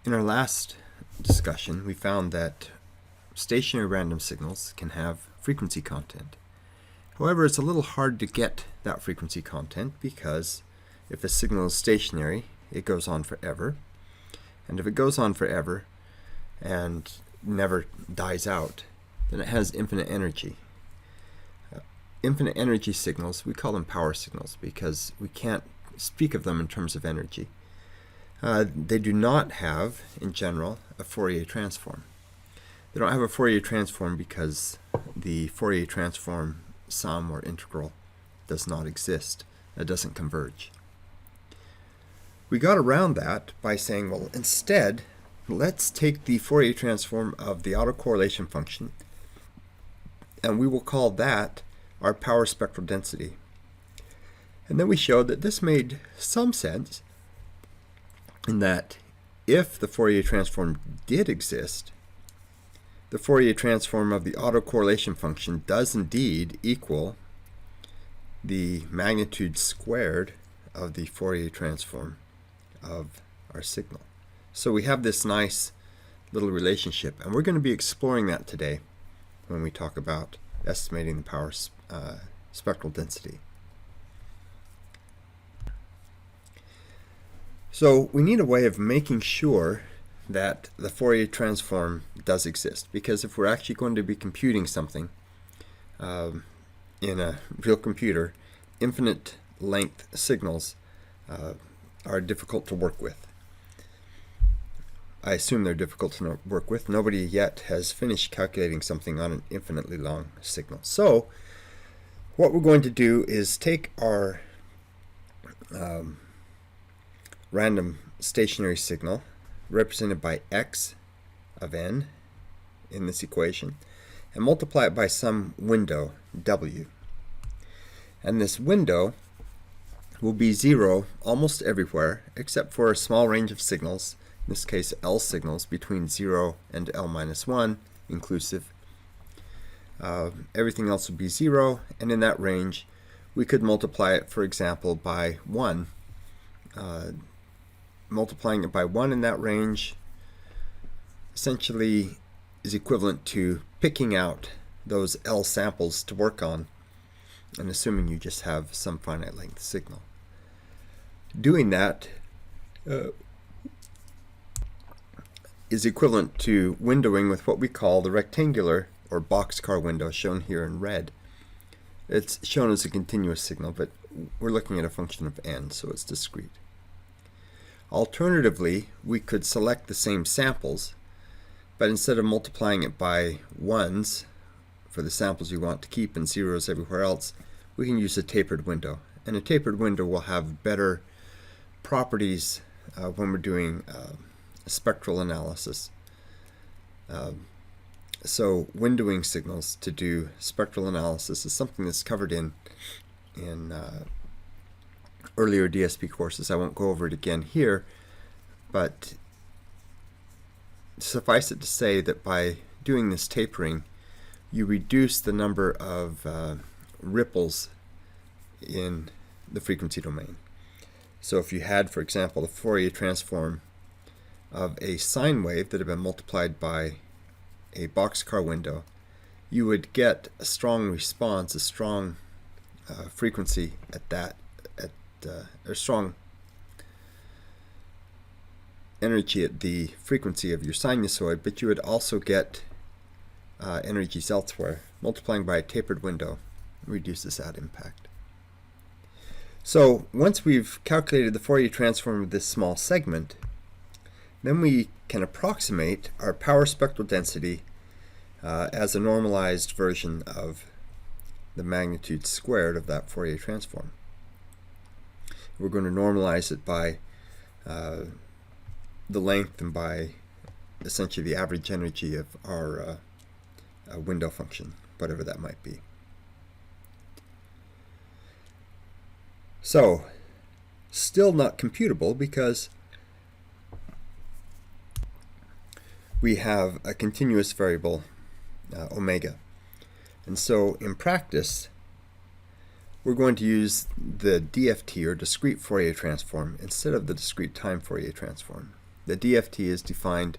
In our last discussion, we found that stationary random signals can have frequency content. However, it's a little hard to get that frequency content because if a signal is stationary, it goes on forever. And if it goes on forever and never dies out, then it has infinite energy. Infinite energy signals, we call them power signals because we can't speak of them in terms of energy. They do not have, in general, a Fourier transform. They don't have a Fourier transform because the Fourier transform sum or integral does not exist. It doesn't converge. We got around that by saying, well, instead, let's take the Fourier transform of the autocorrelation function, and we will call that our power spectral density. And then we showed that this made some sense in that if the Fourier transform did exist, the Fourier transform of the autocorrelation function does indeed equal the magnitude squared of the Fourier transform of our signal. So we have this nice little relationship, and we're going to be exploring that today when we talk about estimating the power spectral density. So we need a way of making sure that the Fourier transform does exist, because if we're actually going to be computing something in a real computer, infinite length signals are difficult to work with. I assume they're difficult to work with. Nobody yet has finished calculating something on an infinitely long signal. So what we're going to do is take our random stationary signal represented by x of n in this equation and multiply it by some window w. And this window will be 0 almost everywhere except for a small range of signals, in this case L signals between 0 and L minus 1 inclusive. Everything else would be 0, and in that range we could multiply it, for example, by 1. Multiplying it by 1 in that range essentially is equivalent to picking out those L samples to work on, and assuming you just have some finite length signal. Doing that is equivalent to windowing with what we call the rectangular or boxcar window, shown here in red. It's shown as a continuous signal, but we're looking at a function of n, so it's discrete. Alternatively, we could select the same samples, but instead of multiplying it by 1s for the samples we want to keep and 0s everywhere else, we can use a tapered window. And a tapered window will have better properties when we're doing spectral analysis. So windowing signals to do spectral analysis is something that's covered in earlier DSP courses. I won't go over it again here, but suffice it to say that by doing this tapering, you reduce the number of ripples in the frequency domain. So if you had, for example, the Fourier transform of a sine wave that had been multiplied by a boxcar window, you would get a strong response, a strong frequency at that, or strong energy at the frequency of your sinusoid, but you would also get energies elsewhere. Multiplying by a tapered window reduces that impact. So once we've calculated the Fourier transform of this small segment, then we can approximate our power spectral density as a normalized version of the magnitude squared of that Fourier transform. We're going to normalize it by the length and by essentially the average energy of our window function, whatever that might be. So, still not computable because we have a continuous variable omega. And so in practice, we're going to use the DFT, or discrete Fourier transform, instead of the discrete time Fourier transform. the DFT is defined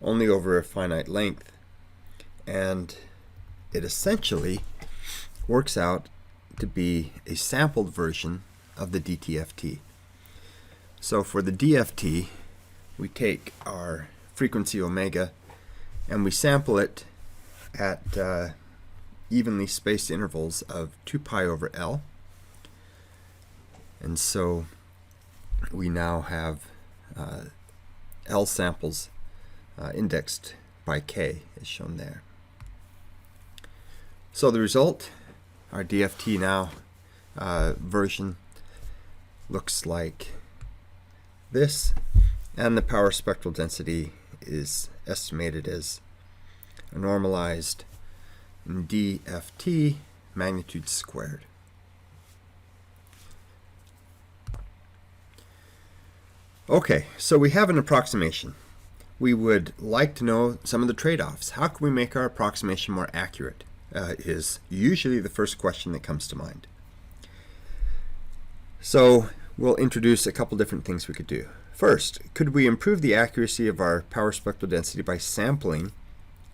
only over a finite length, and it essentially works out to be a sampled version of the DTFT. So for the DFT, we take our frequency omega and we sample it at evenly spaced intervals of 2 pi over L. And so we now have L samples indexed by K, as shown there. So the result, our DFT now version, looks like this, and the power spectral density is estimated as a normalized DFT magnitude squared. Okay, so we have an approximation. We would like to know some of the trade-offs. How can we make our approximation more accurate? Is usually the first question that comes to mind. So we'll introduce a couple different things we could do. First, could we improve the accuracy of our power spectral density by sampling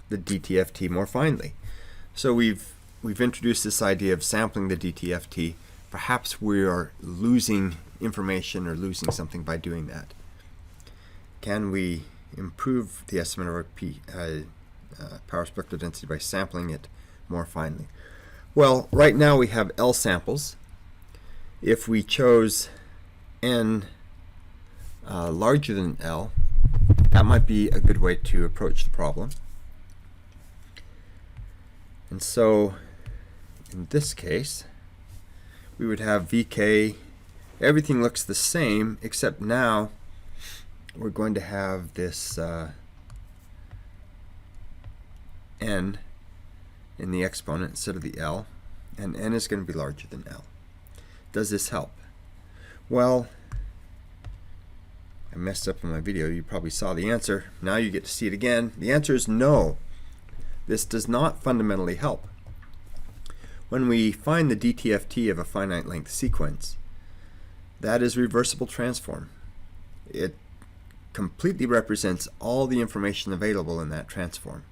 the DTFT more finely? So we've introduced this idea of sampling the DTFT. Perhaps we are losing information or losing something by doing that. Can we improve the estimate of our power spectral density by sampling it more finely? Well, right now we have L samples. If we chose N larger than L, that might be a good way to approach the problem. And so in this case, we would have VK. Everything looks the same, except now we're going to have this N in the exponent instead of the L, and N is going to be larger than L. Does this help? Well, I messed up in my video. You probably saw the answer. Now you get to see it again. The answer is no. This does not fundamentally help. When we find the DTFT of a finite length sequence, that is reversible transform. It completely represents all the information available in that transform.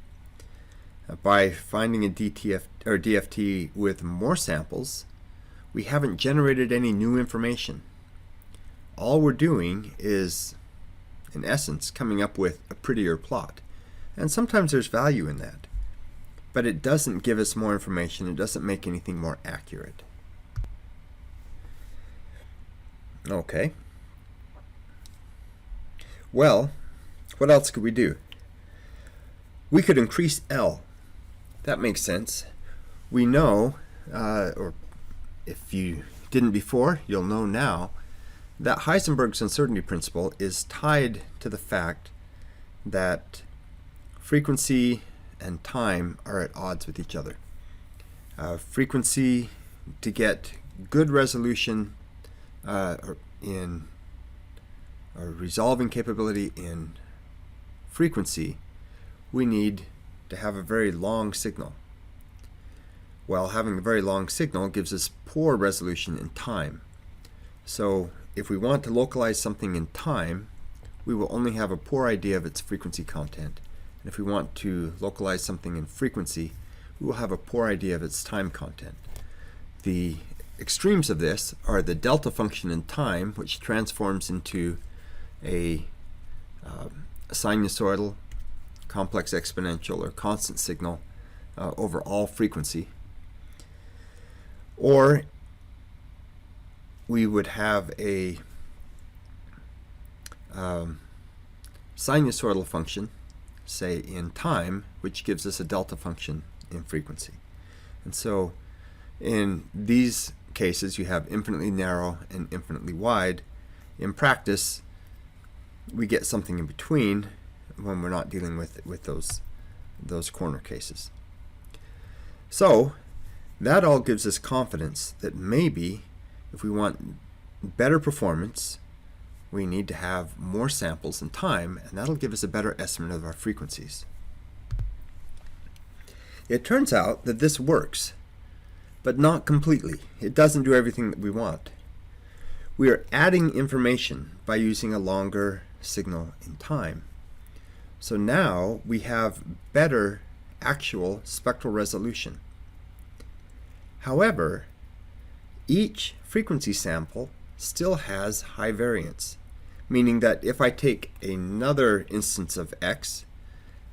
By finding a DFT with more samples, we haven't generated any new information. All we're doing is, in essence, coming up with a prettier plot. And sometimes there's value in that. But it doesn't give us more information. It doesn't make anything more accurate. Okay. Well, what else could we do? We could increase L. That makes sense. We know, or if you didn't before, you'll know now, that Heisenberg's uncertainty principle is tied to the fact that frequency and time are at odds with each other. Frequency, to get good resolution or resolving capability in frequency, we need to have a very long signal. Well, having a very long signal gives us poor resolution in time. So if we want to localize something in time, we will only have a poor idea of its frequency content. And if we want to localize something in frequency, we will have a poor idea of its time content. The extremes of this are the delta function in time, which transforms into a sinusoidal, complex exponential, or constant signal over all frequency. Or we would have a sinusoidal function, say in time, which gives us a delta function in frequency. And so in these cases you have infinitely narrow and infinitely wide. In practice, we get something in between when we're not dealing with those corner cases. So that all gives us confidence that maybe if we want better performance, we need to have more samples in time, and that'll give us a better estimate of our frequencies. It turns out that this works, but not completely. It doesn't do everything that we want. We are adding information by using a longer signal in time. So now we have better actual spectral resolution. However, each frequency sample still has high variance, meaning that if I take another instance of X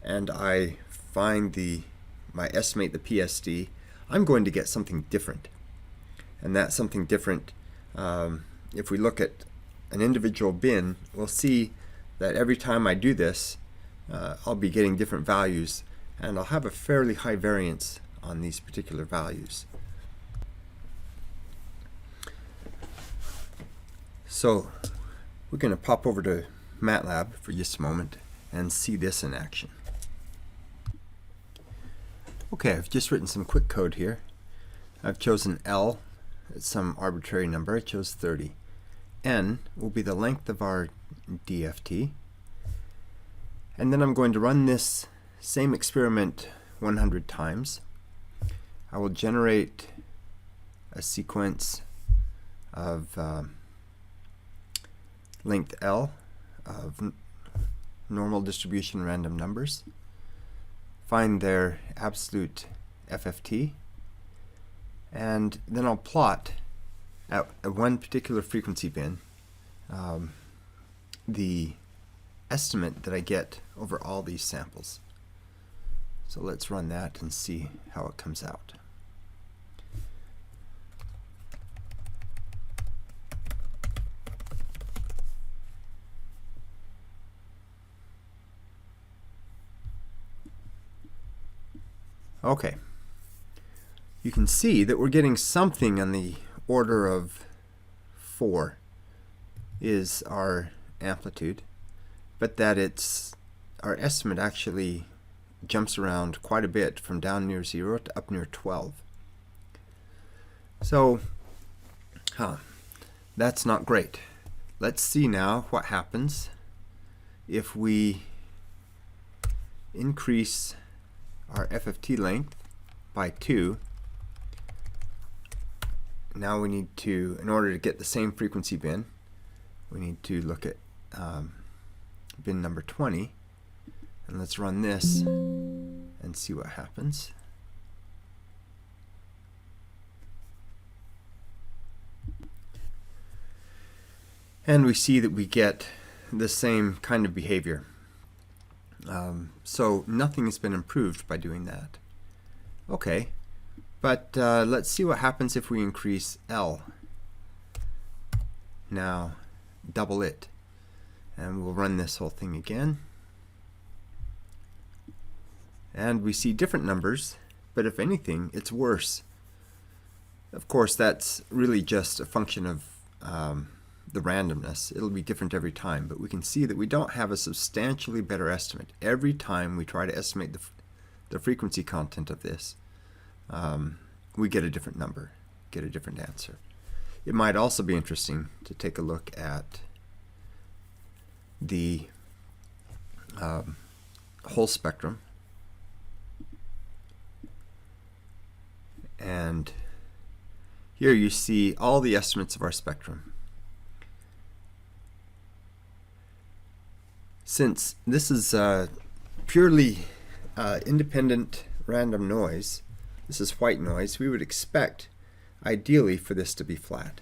and I find estimate the PSD, I'm going to get something different. And that something different, if we look at an individual bin, we'll see that every time I do this, I'll be getting different values, and I'll have a fairly high variance on these particular values. So we're going to pop over to MATLAB for just a moment and see this in action. Okay, I've just written some quick code here. I've chosen L, it's some arbitrary number. I chose 30. N will be the length of our DFT. And then I'm going to run this same experiment 100 times. I will generate a sequence of length L of normal distribution random numbers, find their absolute FFT, and then I'll plot at one particular frequency bin the estimate that I get over all these samples. So let's run that and see how it comes out. Okay, you can see that we're getting something on the order of 4 is our amplitude, but that our estimate actually jumps around quite a bit from down near 0 to up near 12. So, that's not great. Let's see now what happens if we increase our FFT length by 2. Now we need to, in order to get the same frequency bin, we need to look at bin number 20, and let's run this and see what happens. And we see that we get the same kind of behavior. So nothing has been improved by doing that. Okay, but let's see what happens if we increase L. Now double it, and we'll run this whole thing again. And we see different numbers, but if anything, it's worse. Of course, that's really just a function of the randomness. It'll be different every time, but we can see that we don't have a substantially better estimate. Every time we try to estimate the frequency content of this, we get a different number, get a different answer. It might also be interesting to take a look at the whole spectrum, and here you see all the estimates of our spectrum. Since this is purely independent random noise, this is white noise, we would expect ideally for this to be flat.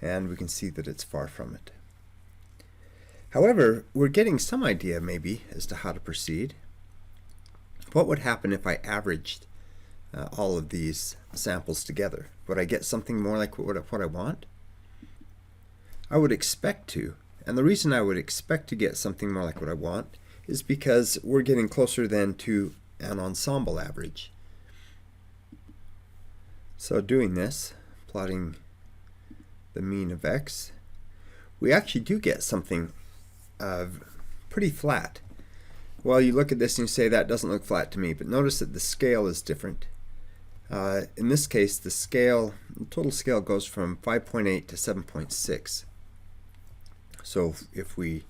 And we can see that it's far from it. However, we're getting some idea maybe as to how to proceed. What would happen if I averaged all of these samples together? Would I get something more like what I want? I would expect to. And the reason I would expect to get something more like what I want is because we're getting closer then to an ensemble average. So doing this, plotting the mean of X, we actually do get something pretty flat. Well, you look at this and you say that doesn't look flat to me, but notice that the scale is different. In this case, the total scale goes from 5.8 to 7.6. So if we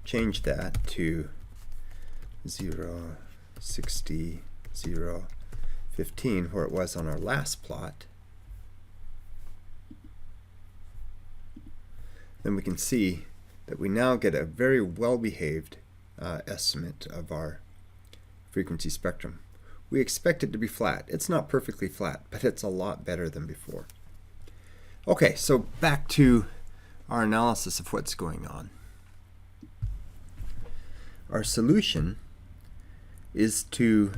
change that to 0, 60, 0, 15, where it was on our last plot, then we can see that we now get a very well-behaved estimate of our frequency spectrum. We expect it to be flat. It's not perfectly flat, but it's a lot better than before. Okay, so back to our analysis of what's going on. Our solution is to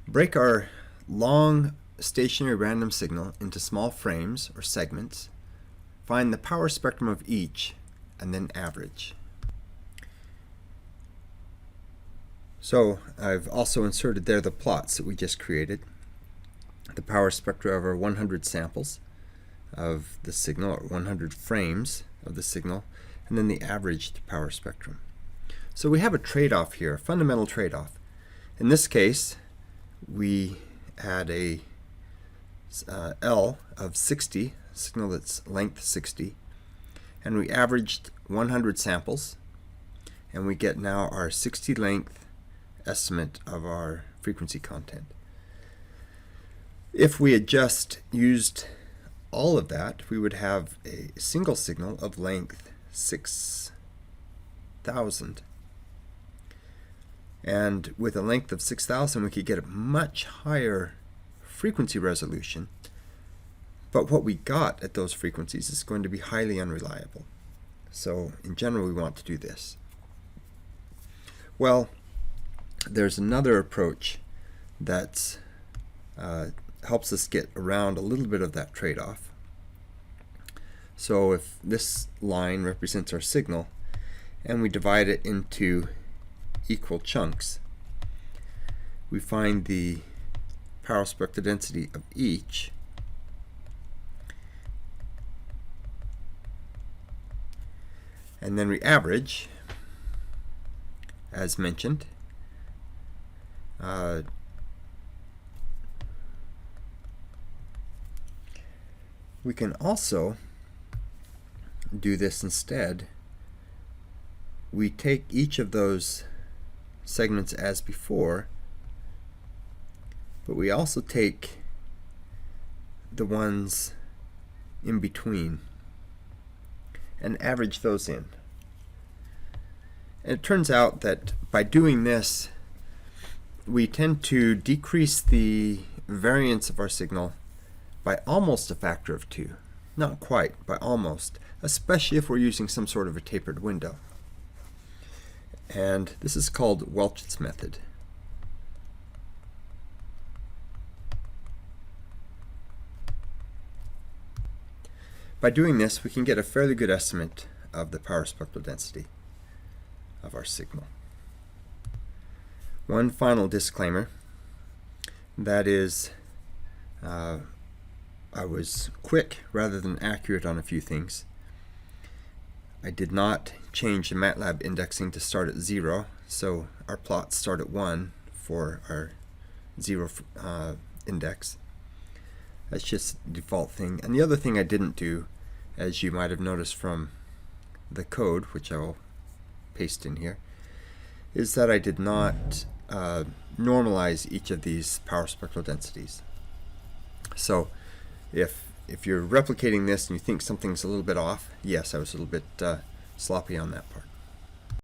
break our long stationary random signal into small frames or segments, find the power spectrum of each, and then average. So I've also inserted there the plots that we just created, the power spectra of our 100 samples of the signal, or 100 frames of the signal, and then the averaged power spectrum. So we have a trade-off here, a fundamental trade-off. In this case, we had a L of 60, signal that's length 60, and we averaged 100 samples, and we get now our 60 length estimate of our frequency content. If we had just used all of that, we would have a single signal of length 6,000. And with a length of 6,000, we could get a much higher frequency resolution. But what we got at those frequencies is going to be highly unreliable. So in general, we want to do this. Well, there's another approach that helps us get around a little bit of that trade-off. So if this line represents our signal, and we divide it into equal chunks, we find the power spectral density of each, and then we average, as mentioned. We can also do this instead. We take each of those segments as before, but we also take the ones in between and average those in. And it turns out that by doing this, we tend to decrease the variance of our signal by almost a factor of 2. Not quite, but almost, especially if we're using some sort of a tapered window. And this is called Welch's method. By doing this, we can get a fairly good estimate of the power spectral density of our signal. One final disclaimer, that is, I was quick rather than accurate on a few things. I did not change the MATLAB indexing to start at 0, so our plots start at 1 for our 0 index. That's just the default thing. And the other thing I didn't do, as you might have noticed from the code, which I will paste in here, is that I did not normalize each of these power spectral densities. So if you're replicating this and you think something's a little bit off, yes, I was a little bit sloppy on that part.